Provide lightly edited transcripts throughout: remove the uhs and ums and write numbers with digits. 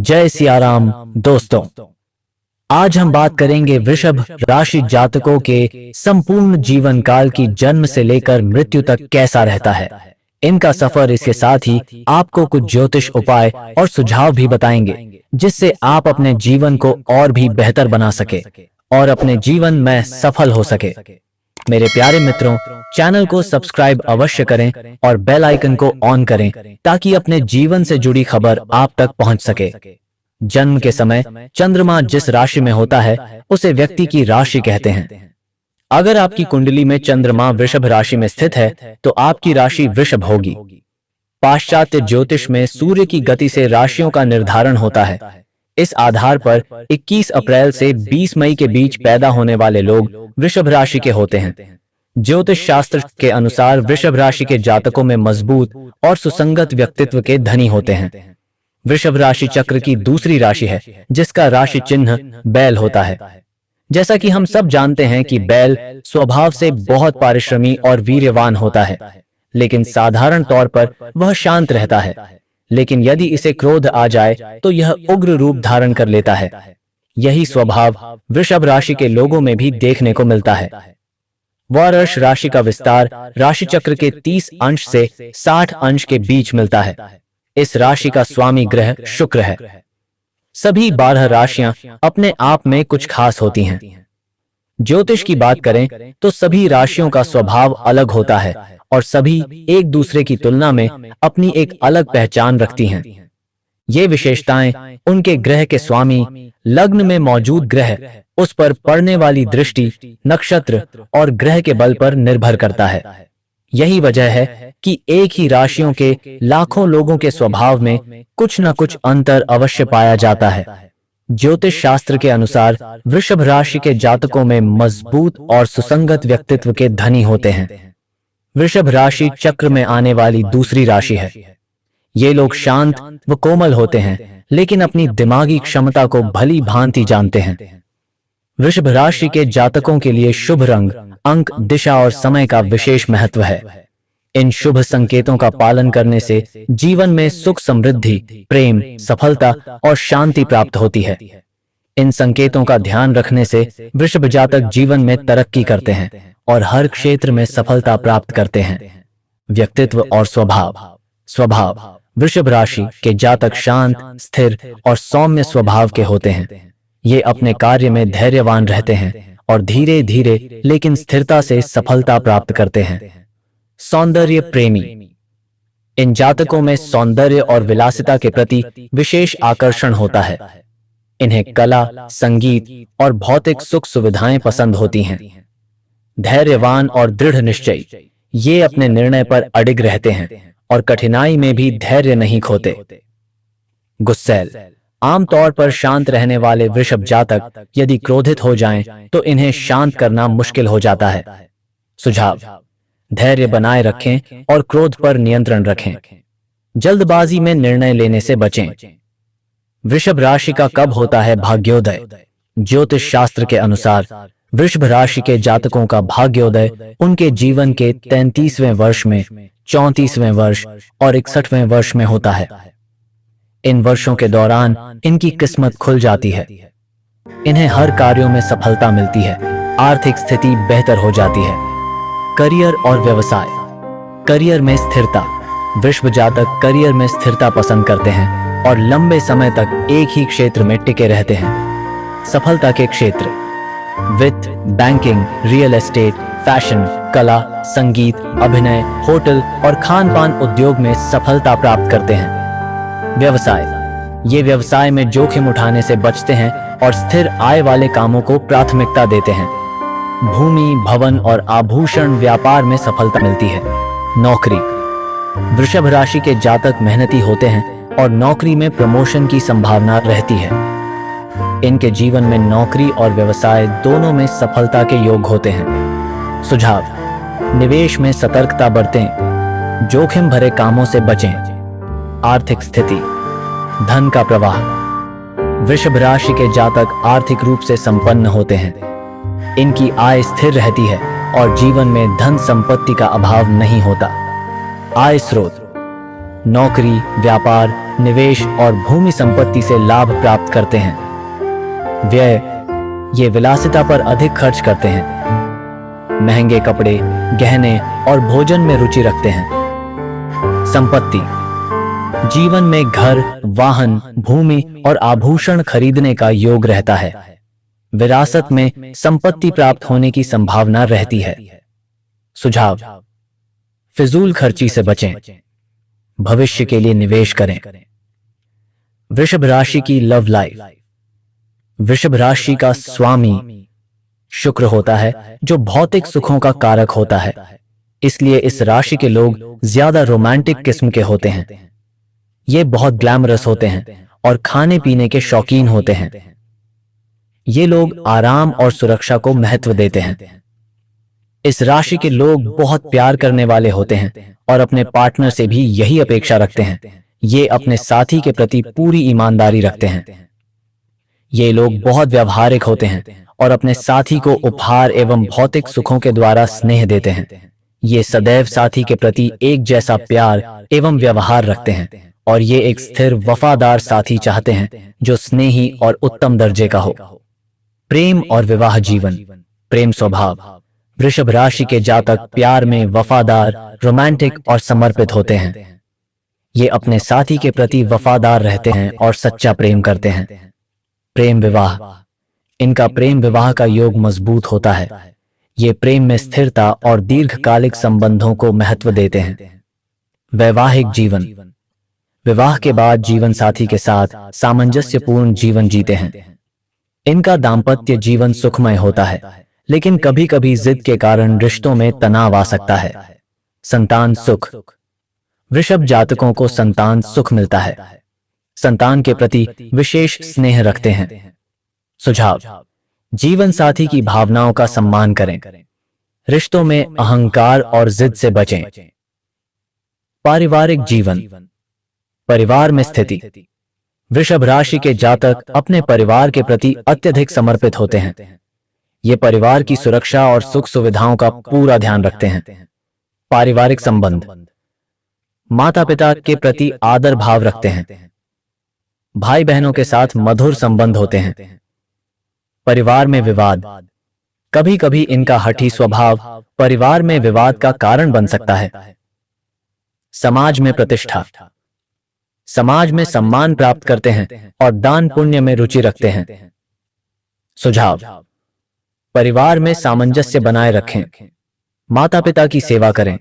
जय सियाराम दोस्तों। आज हम बात करेंगे वृषभ राशि जातकों के संपूर्ण जीवन काल की जन्म से लेकर मृत्यु तक कैसा रहता है। इनका सफर, इसके साथ ही आपको कुछ ज्योतिष उपाय और सुझाव भी बताएंगे जिससे आप अपने जीवन को और भी बेहतर बना सके और अपने जीवन में सफल हो सके। मेरे प्यारे मित्रों, चैनल को सब्सक्राइब अवश्य करें और बेल आइकन को ऑन करें ताकि अपने जीवन से जुड़ी खबर आप तक पहुंच सके। जन्म के समय चंद्रमा जिस राशि में होता है उसे व्यक्ति की राशि कहते हैं। अगर आपकी कुंडली में चंद्रमा वृषभ राशि में स्थित है तो आपकी राशि वृषभ होगी। पाश्चात्य ज्योतिष में सूर्य की गति से राशियों का निर्धारण होता है। इस आधार पर 21 अप्रैल से 20 मई के बीच पैदा होने वाले लोग वृषभ राशि के होते हैं। ज्योतिष शास्त्र के अनुसार वृषभ राशि के जातकों में मजबूत और सुसंगत व्यक्तित्व के धनी होते हैं। वृषभ राशि चक्र की दूसरी राशि है जिसका राशि चिन्ह बैल होता है। जैसा कि हम सब जानते हैं कि बैल स्वभाव से बहुत परिश्रमी और वीर्यवान होता है, लेकिन साधारण तौर पर वह शांत रहता है। लेकिन यदि इसे क्रोध आ जाए तो यह उग्र रूप धारण कर लेता है। यही स्वभाव वृषभ राशि के लोगों में भी देखने को मिलता है। वृष राशि का विस्तार राशि चक्र के 30 अंश से 60 अंश के बीच मिलता है। इस राशि का स्वामी ग्रह शुक्र है। सभी 12 राशियां अपने आप में कुछ खास होती हैं। ज्योतिष की बात करें तो सभी राशियों का स्वभाव अलग होता है और सभी एक दूसरे की तुलना में अपनी एक अलग पहचान रखती हैं। ये विशेषताएं उनके ग्रह के स्वामी, लग्न में मौजूद ग्रह, उस पर पड़ने वाली दृष्टि, नक्षत्र और ग्रह के बल पर निर्भर करता है। यही वजह है कि एक ही राशियों के लाखों लोगों के स्वभाव में कुछ न कुछ अंतर अवश्य पाया जाता है। ज्योतिष शास्त्र के अनुसार वृषभ राशि के जातकों में मजबूत और सुसंगत व्यक्तित्व के धनी होते हैं। वृषभ राशि चक्र में आने वाली दूसरी राशि है। ये लोग शांत व कोमल होते हैं, लेकिन अपनी दिमागी क्षमता को भली भांति जानते हैं। वृषभ राशि के जातकों के लिए शुभ रंग, अंक, दिशा और समय का विशेष महत्व है। इन शुभ संकेतों का पालन करने से जीवन में सुख, समृद्धि, प्रेम, सफलता और शांति प्राप्त होती है। इन संकेतों का ध्यान रखने से वृषभ जातक जीवन में तरक्की करते हैं और हर क्षेत्र में सफलता प्राप्त करते हैं। व्यक्तित्व और स्वभाव वृषभ राशि के जातक शांत, स्थिर और सौम्य स्वभाव के होते हैं। ये अपने कार्य में धैर्यवान रहते हैं और धीरे धीरे लेकिन स्थिरता से सफलता प्राप्त करते हैं। सौंदर्य प्रेमी, इन जातकों में सौंदर्य और विलासिता के प्रति विशेष आकर्षण होता है। इन्हें कला, संगीत और भौतिक सुख सुविधाएं पसंद होती हैं। धैर्यवान और दृढ़ निश्चयी, ये अपने निर्णय पर अडिग रहते हैं और कठिनाई में भी धैर्य नहीं खोते। गुस्सैल, आमतौर पर शांत रहने वाले वृषभ जातक यदि क्रोधित हो जाएं तो इन्हें शांत करना मुश्किल हो जाता है। सुझाव: धैर्य बनाए रखें और क्रोध पर नियंत्रण रखें। जल्दबाजी में निर्णय लेने से बचें। वृषभ राशि का कब होता है भाग्योदय? ज्योतिष शास्त्र के अनुसार वृषभ राशि के जातकों का भाग्योदय उनके जीवन के 33वें वर्ष में, 34वें वर्ष और 61वें वर्ष में होता है। इन वर्षों के दौरान इनकी किस्मत खुल जाती है। इन्हें हर कार्यों में सफलता मिलती है। आर्थिक स्थिति बेहतर हो जाती है। करियर और व्यवसाय, करियर में स्थिरता, वृषभ जातक करियर में स्थिरता पसंद करते हैं और लंबे समय तक एक ही क्षेत्र में टिके रहते हैं। सफलता के क्षेत्र: वित्त, बैंकिंग, रियल एस्टेट, फैशन, कला, संगीत, अभिनय, होटल और खान-पान उद्योग में सफलता प्राप्त करते हैं। व्यवसाय, ये व्यवसाय में जोखिम उठाने से बचते हैं और स्थिर आय वाले कामों को प्राथमिकता देते हैं। भूमि, भवन और आभूषण व्यापार में सफलता मिलती है। नौकरी, वृषभ राशि के जातक मेहनती होते हैं और नौकरी में प्रमोशन की संभावना रहती है। इनके जीवन में नौकरी और व्यवसाय दोनों में सफलता के योग होते हैं। सुझाव: निवेश में सतर्कता बरतें, जोखिम भरे कामों से बचें। आर्थिक स्थिति: धन का प्रवाह, वृषभ राशि के जातक आर्थिक रूप से संपन्न होते हैं। इनकी आय स्थिर रहती है और जीवन में धन संपत्ति का अभाव नहीं होता। आय स्रोत: नौकरी, व्यापार, निवेश और भूमि संपत्ति से लाभ प्राप्त करते हैं। व्यय, ये विलासिता पर अधिक खर्च करते हैं। महंगे कपड़े, गहने और भोजन में रुचि रखते हैं। संपत्ति, जीवन में घर, वाहन, भूमि और आभूषण खरीदने का योग रहता है। विरासत में संपत्ति प्राप्त होने की संभावना रहती है। सुझाव: फिजूल खर्ची से बचें, भविष्य के लिए निवेश करें। वृषभ राशि की लव लाइफ। वृषभ राशि का स्वामी शुक्र होता है, जो भौतिक सुखों का कारक होता है। इसलिए इस राशि के लोग ज्यादा रोमांटिक किस्म के होते हैं। ये बहुत ग्लैमरस होते हैं और खाने पीने के शौकीन होते हैं। ये लोग आराम और सुरक्षा को महत्व देते हैं। इस राशि के लोग बहुत प्यार करने वाले होते हैं और अपने पार्टनर से भी यही अपेक्षा रखते हैं। ये अपने साथी के प्रति पूरी ईमानदारी रखते हैं। ये लोग बहुत व्यावहारिक होते हैं और अपने साथी को उपहार एवं भौतिक सुखों के द्वारा स्नेह देते हैं। ये सदैव साथी के प्रति एक जैसा प्यार एवं व्यवहार रखते हैं और ये एक स्थिर, वफादार साथी चाहते हैं जो स्नेही और उत्तम दर्जे का हो। प्रेम और विवाह जीवन। प्रेम स्वभाव। वृषभ राशि के जातक प्यार में वफादार, रोमांटिक और समर्पित होते हैं। ये अपने साथी के प्रति वफादार रहते हैं और सच्चा प्रेम करते हैं। प्रेम विवाह। इनका प्रेम विवाह का योग मजबूत होता है। ये प्रेम में स्थिरता और दीर्घकालिक संबंधों को महत्व देते हैं। वैवाहिक जीवन। विवाह के बाद जीवन साथी के साथ सामंजस्यपूर्ण जीवन जीते हैं। इनका दाम्पत्य जीवन सुखमय होता है, लेकिन कभी कभी जिद के कारण रिश्तों में तनाव आ सकता है। संतान सुख। वृषभ जातकों को संतान सुख मिलता है। संतान के प्रति विशेष स्नेह रखते हैं। सुझाव: जीवन साथी की भावनाओं का सम्मान करें। रिश्तों में अहंकार और जिद से बचें। पारिवारिक जीवन। परिवार में स्थिति। वृषभ राशि के जातक अपने परिवार के प्रति अत्यधिक समर्पित होते हैं। ये परिवार की सुरक्षा और सुख सुविधाओं का पूरा ध्यान रखते हैं। पारिवारिक संबंध। माता पिता के प्रति आदर भाव रखते हैं। भाई बहनों के साथ मधुर संबंध होते हैं। परिवार में विवाद। कभी कभी इनका हठी स्वभाव परिवार में विवाद का कारण बन सकता है। समाज में प्रतिष्ठा। समाज में सम्मान प्राप्त करते हैं और दान पुण्य में रुचि रखते हैं। सुझाव: परिवार में सामंजस्य बनाए रखें। माता पिता की सेवा करें।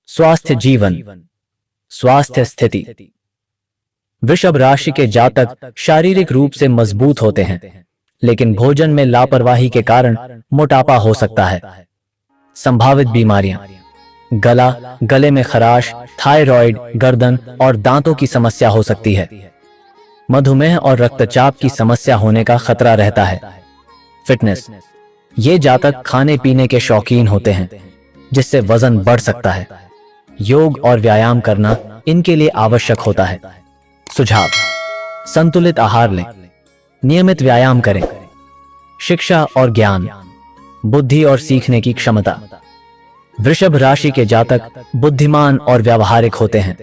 स्वास्थ्य जीवन। स्वास्थ्य स्थिति। वृषभ राशि के जातक शारीरिक रूप से मजबूत होते हैं, लेकिन भोजन में लापरवाही के कारण मोटापा हो सकता है। संभावित बीमारियां। गला, गले में खराश, थायराइड, गर्दन और दांतों की समस्या हो सकती है। मधुमेह और रक्तचाप की समस्या होने का खतरा रहता है। फिटनेस। ये जातक खाने पीने के शौकीन होते हैं, जिससे वजन बढ़ सकता है। योग और व्यायाम करना इनके लिए आवश्यक होता है। सुझाव: संतुलित आहार लें। नियमित व्यायाम करें। शिक्षा और ज्ञान। बुद्धि और सीखने की क्षमता। वृषभ राशि के जातक बुद्धिमान और व्यावहारिक होते हैं।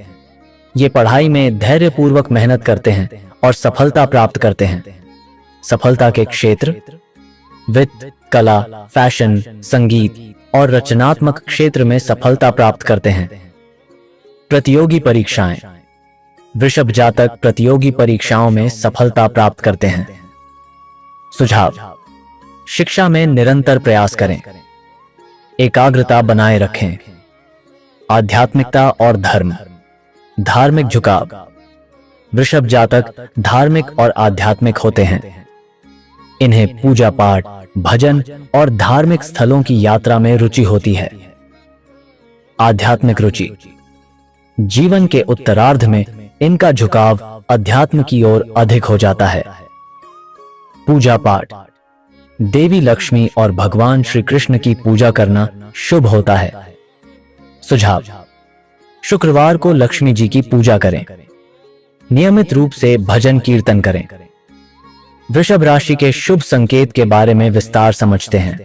ये पढ़ाई में धैर्यपूर्वक मेहनत करते हैं और सफलता प्राप्त करते हैं। सफलता के क्षेत्र: वित्त, कला, फैशन, संगीत और रचनात्मक क्षेत्र में सफलता प्राप्त करते हैं। प्रतियोगी परीक्षाएं। वृषभ जातक प्रतियोगी परीक्षाओं में सफलता प्राप्त करते हैं। सुझाव: शिक्षा में निरंतर प्रयास करें। एकाग्रता बनाए रखें। आध्यात्मिकता और धर्म। धार्मिक झुकाव। वृषभ जातक धार्मिक और आध्यात्मिक होते हैं। इन्हें पूजा पाठ, भजन और धार्मिक स्थलों की यात्रा में रुचि होती है। आध्यात्मिक रुचि। जीवन के उत्तरार्ध में इनका झुकाव अध्यात्म की ओर अधिक हो जाता है। पूजा पाठ। देवी लक्ष्मी और भगवान श्री कृष्ण की पूजा करना शुभ होता है। सुझाव: शुक्रवार को लक्ष्मी जी की पूजा करें। नियमित रूप से भजन कीर्तन करें। वृषभ राशि के शुभ संकेत के बारे में विस्तार समझते हैं।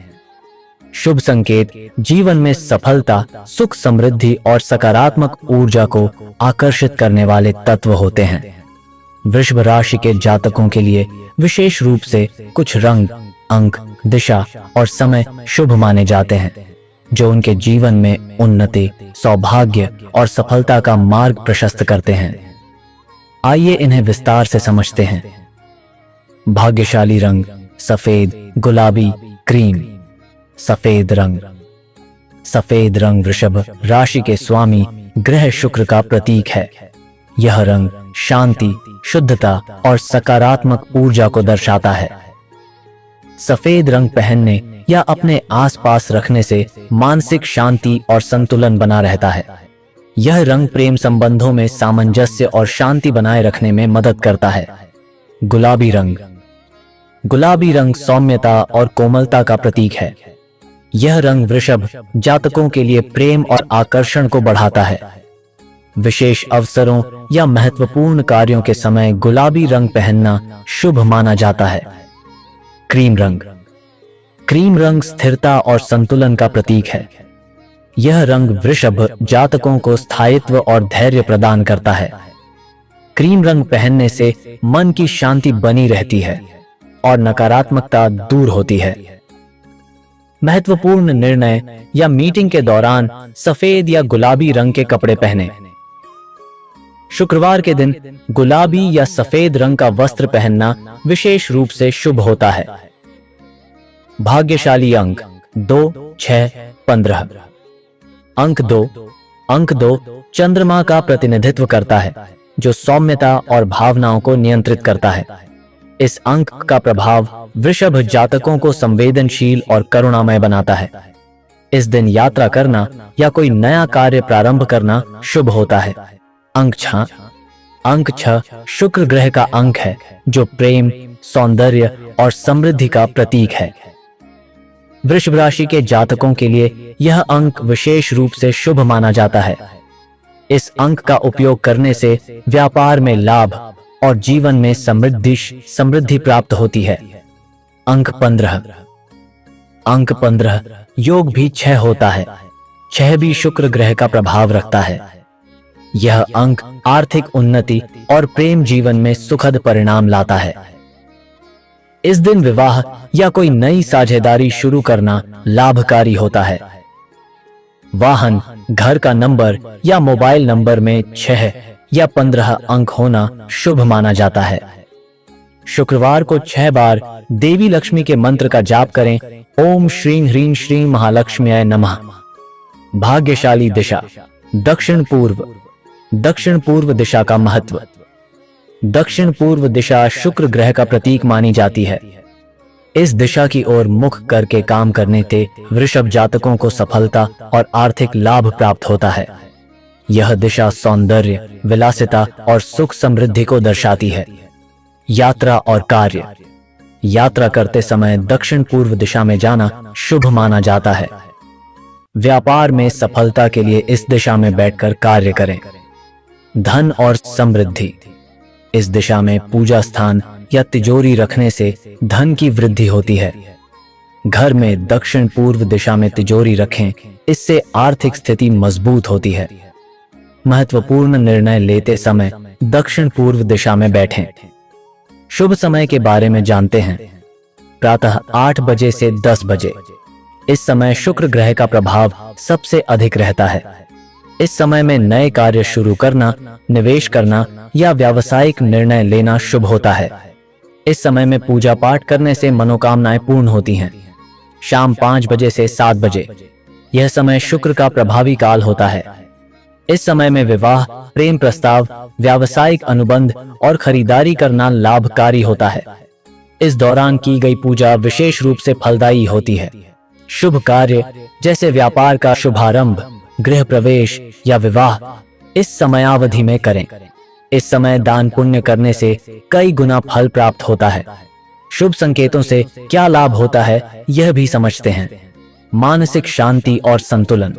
शुभ संकेत जीवन में सफलता, सुख, समृद्धि और सकारात्मक ऊर्जा को आकर्षित करने वाले तत्व होते हैं। वृषभ राशि के जातकों के लिए विशेष रूप से कुछ रंग, अंक, दिशा और समय शुभ माने जाते हैं, जो उनके जीवन में उन्नति, सौभाग्य और सफलता का मार्ग प्रशस्त करते हैं। आइए इन्हें विस्तार से समझते हैं। भाग्यशाली रंग सफेद, गुलाबी, क्रीम। सफेद रंग। सफेद रंग वृषभ राशि के स्वामी ग्रह शुक्र का प्रतीक है। यह रंग शांति, शुद्धता और सकारात्मक ऊर्जा को दर्शाता है। सफेद रंग पहनने या अपने आसपास रखने से मानसिक शांति और संतुलन बना रहता है। यह रंग प्रेम संबंधों में सामंजस्य और शांति बनाए रखने में मदद करता है। गुलाबी रंग। गुलाबी रंग सौम्यता और कोमलता का प्रतीक है। यह रंग वृषभ जातकों के लिए प्रेम और आकर्षण को बढ़ाता है। विशेष अवसरों या महत्वपूर्ण कार्यों के समय गुलाबी रंग पहनना शुभ माना जाता है। क्रीम रंग। क्रीम रंग स्थिरता और संतुलन का प्रतीक है। यह रंग वृषभ जातकों को स्थायित्व और धैर्य प्रदान करता है। क्रीम रंग पहनने से मन की शांति बनी रहती है और नकारात्मकता दूर होती है। महत्वपूर्ण निर्णय या मीटिंग के दौरान सफेद या गुलाबी रंग के कपड़े पहनें। शुक्रवार के दिन गुलाबी या सफेद रंग का वस्त्र पहनना विशेष रूप से शुभ होता है। भाग्यशाली अंक 2, 6, 15। अंक 2 चंद्रमा का प्रतिनिधित्व करता है, जो सौम्यता और भावनाओं को नियंत्रित करता है। इस अंक का प्रभाव वृषभ जातकों को संवेदनशील और करुणामय बनाता है। इस दिन यात्रा करना या कोई नया कार्य प्रारंभ करना शुभ होता है। अंक 6 शुक्र ग्रह का अंक है, जो प्रेम, सौंदर्य और समृद्धि का प्रतीक है। वृषभ राशि के जातकों के लिए यह अंक विशेष रूप से शुभ माना जाता है। इस अंक का उपयोग करने से व्यापार में लाभ और जीवन में समृद्धि प्राप्त होती है। अंक 15 योग भी 6 होता है। 6 भी शुक्र ग्रह का प्रभाव रखता है। यह अंक आर्थिक उन्नति और प्रेम जीवन में सुखद परिणाम लाता है। इस दिन विवाह या कोई नई साझेदारी शुरू करना लाभकारी होता है। वाहन, घर का नंबर या मोबाइल नंबर में 6 या 15 अंक होना शुभ माना जाता है। शुक्रवार को 6 बार देवी लक्ष्मी के मंत्र का जाप करें। ओम श्रीं ह्रीं श्रीं महालक्ष्म्याय नमः। भाग्यशाली दिशा दक्षिण पूर्व। दक्षिण पूर्व दिशा का महत्व। दक्षिण पूर्व दिशा शुक्र ग्रह का प्रतीक मानी जाती है। इस दिशा की ओर मुख करके काम करने से वृषभ जातकों को सफलता और आर्थिक लाभ प्राप्त होता है। यह दिशा सौंदर्य, विलासिता और सुख समृद्धि को दर्शाती है। यात्रा और कार्य। यात्रा करते समय दक्षिण पूर्व दिशा में जाना शुभ माना जाता है। व्यापार में सफलता के लिए इस दिशा में बैठकर कार्य करें। धन और समृद्धि। इस दिशा में पूजा स्थान या तिजोरी रखने से धन की वृद्धि होती है। घर में दक्षिण पूर्व दिशा में तिजोरी रखें, इससे आर्थिक स्थिति मजबूत होती है। महत्वपूर्ण निर्णय लेते समय दक्षिण पूर्व दिशा में बैठें। शुभ समय के बारे में जानते हैं। प्रातः 8 बजे से 10 बजे। इस समय शुक्र ग्रह का प्रभाव सबसे अधिक रहता है। इस समय में नए कार्य शुरू करना, निवेश करना या व्यावसायिक निर्णय लेना शुभ होता है। इस समय में पूजा पाठ करने से मनोकामनाएं पूर्ण होती हैं। शाम 5 बजे से 7 बजे यह समय शुक्र का प्रभावी काल होता है। इस समय में विवाह, प्रेम प्रस्ताव, व्यावसायिक अनुबंध और खरीदारी करना लाभकारी होता है। इस दौरान की गई पूजा विशेष रूप से फलदायी होती है। शुभ कार्य जैसे व्यापार का शुभारंभ, गृह प्रवेश या विवाह इस समयावधि में करें। इस समय दान पुण्य करने से कई गुना फल प्राप्त होता है। शुभ संकेतों से क्या लाभ होता है यह भी समझते हैं। मानसिक शांति और संतुलन।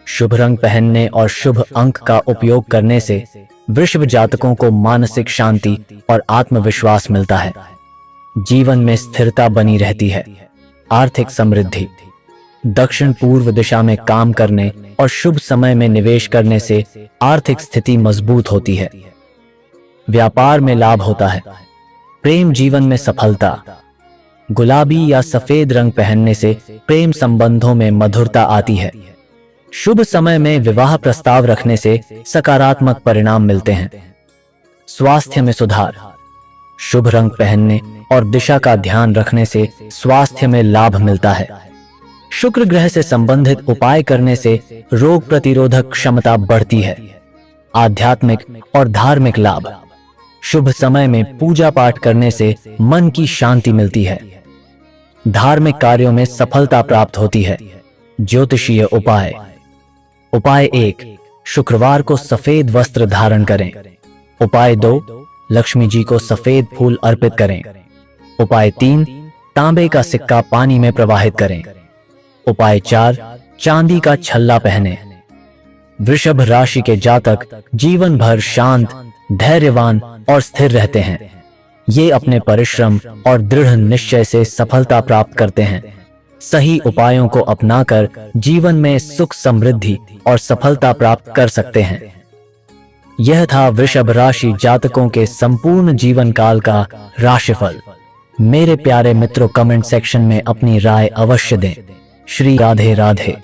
शुभ रंग पहनने और शुभ अंक का उपयोग करने से वृषभ जातकों को मानसिक शांति और आत्मविश्वास मिलता है। जीवन में स्थिरता बनी रहती है। आर्थिक समृद्धि। दक्षिण पूर्व दिशा में काम करने और शुभ समय में निवेश करने से आर्थिक स्थिति मजबूत होती है। व्यापार में लाभ होता है। प्रेम जीवन में सफलता। गुलाबी या सफेद रंग पहनने से प्रेम संबंधों में मधुरता आती है। शुभ समय में विवाह प्रस्ताव रखने से सकारात्मक परिणाम मिलते हैं। स्वास्थ्य में सुधार। शुभ रंग पहनने और दिशा का ध्यान रखने से स्वास्थ्य में लाभ मिलता है। शुक्र ग्रह से संबंधित उपाय करने से रोग प्रतिरोधक क्षमता बढ़ती है। आध्यात्मिक और धार्मिक लाभ। शुभ समय में पूजा पाठ करने से मन की शांति मिलती है। धार्मिक कार्यों में सफलता प्राप्त होती है। ज्योतिषीय उपाय। उपाय 1, शुक्रवार को सफेद वस्त्र धारण करें। उपाय 2, लक्ष्मी जी को सफेद फूल अर्पित करें। उपाय 3, तांबे का सिक्का पानी में प्रवाहित करें। उपाय 4, चांदी का छल्ला पहने। वृषभ राशि के जातक जीवन भर शांत, धैर्यवान और स्थिर रहते हैं। ये अपने परिश्रम और दृढ़ निश्चय से सफलता प्राप्त करते हैं। सही उपायों को अपनाकर जीवन में सुख, समृद्धि और सफलता प्राप्त कर सकते हैं। यह था वृषभ राशि जातकों के संपूर्ण जीवन काल का राशिफल। मेरे प्यारे मित्रों, कमेंट सेक्शन में अपनी राय अवश्य दें। श्री राधे राधे।